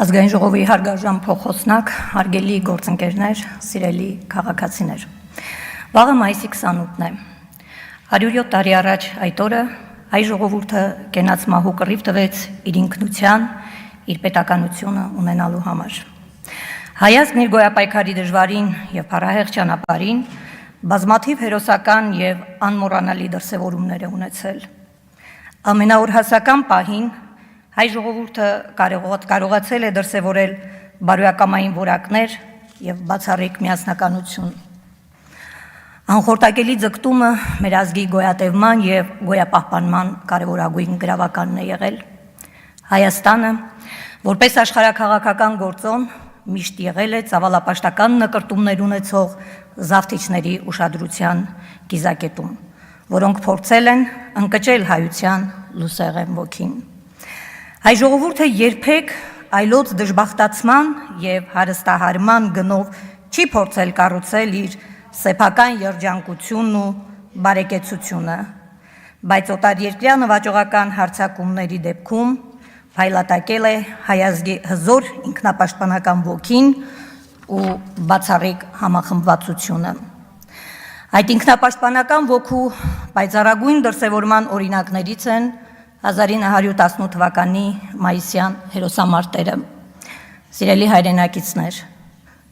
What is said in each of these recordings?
Ազգային ժողովի հարգարժան փոխոսնակ, հարգելի գործընկերներ, սիրելի քաղաքացիներ։ Վաղը մայիսի 28-ն է։ 107 տարի առաջ այդ օրը հայ ժողովուրդը կենաց մահու կռիվ տվեց իր ինքնության, իր պետականությունը ունենալու համար։ Հայազգն իր գոյապայքարի դժվարին եւ փառահեղ ճանապարհին բազմաթիվ հերոսական եւ անմոռանալի դրսեւորումներ է ունեցել։ Ամենաօրհասական պահին հայ ժողովուրդը կարողացել է դրսևորել բարոյակամային որակներ եւ բացառիկ միասնականություն։ Անխորտակելի ձգտումը մեր ազգի գոյատևման եւ գոյապահպանման կարևորագույն գրավականն է եղել։ Հայաստանը, որպես աշխարհաքաղաքական գործոն, միշտ եղել է ծավալապաշտական նկրտումներ ունեցող զավթիչների ուշադրության կիզակետում, որոնք փորձել են ընկճել հայության լուսեղեն ոգին։ Հայ ժողովուրդը երբեք այլոց դժբախտացման եւ հարստահարման գնով չի փորձել կառուցել իր սեփական երջանկությունն ու բարեկեցությունը, բայց օտարերկրյա նվաճողական հարձակումների դեպքում փայլատակել է հայ ազգի հզոր ինքնապաշտպանական ոգին ու բացառիկ համախմբվածությունը։ Այդ ինքնապաշտպանական ոգու պայծառագույն դրսևորման օրինակներից են 1918 թվականի մայիսյան հերոսամարտերը։ Սիրելի հայրենակիցներ,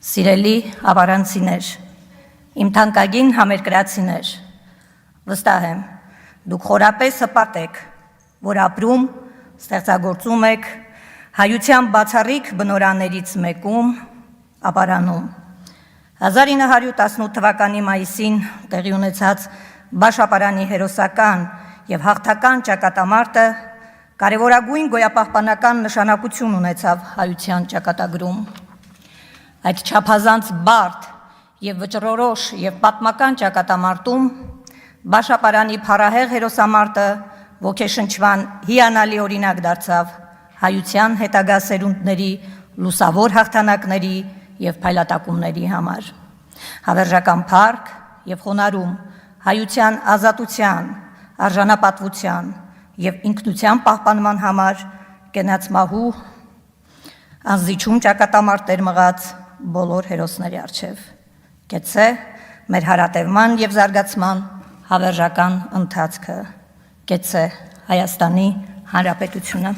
սիրելի ավարանցիներ, իմ թանկագին համերկրացիներ, վստահ եմ, դուք խորապես հպարտ եք, որ ապրում, ստեղծագործում եք հայության բացառիկ բնօրրաններից մեկում, ապարանում։ 1918 թվականի մայիսին տեղի ունեցած Բաշապարանի հերոսական եւ հաղթական ճակատամարտը կարևորագույն գոյապահպանական նշանակություն ունեցավ հայության ճակատագրում։ Այդ չափազանց բարդ եւ վճռորոշ եւ պատմական ճակատամարտում Բաշապարանի փառահեղ հերոսամարտը ոգեշնչման հիանալի օրինակ դարձավ հայության հետագա սերունդների լուսավոր հաղթանակների եւ փայլատակումների համար։ Հավերժական փառք եւ խոնարհում հայության ազատության, արժանապատվության եւ ինքնության պահպանման համար կենաց մահու անզիջում ճակատամարտեր մղած բոլոր հերոսների առջև։ Կեցե մեր հարատևման եւ զարգացման հավերժական ընթացքը։ Կեցե Հայաստանի Հանրապետությունը։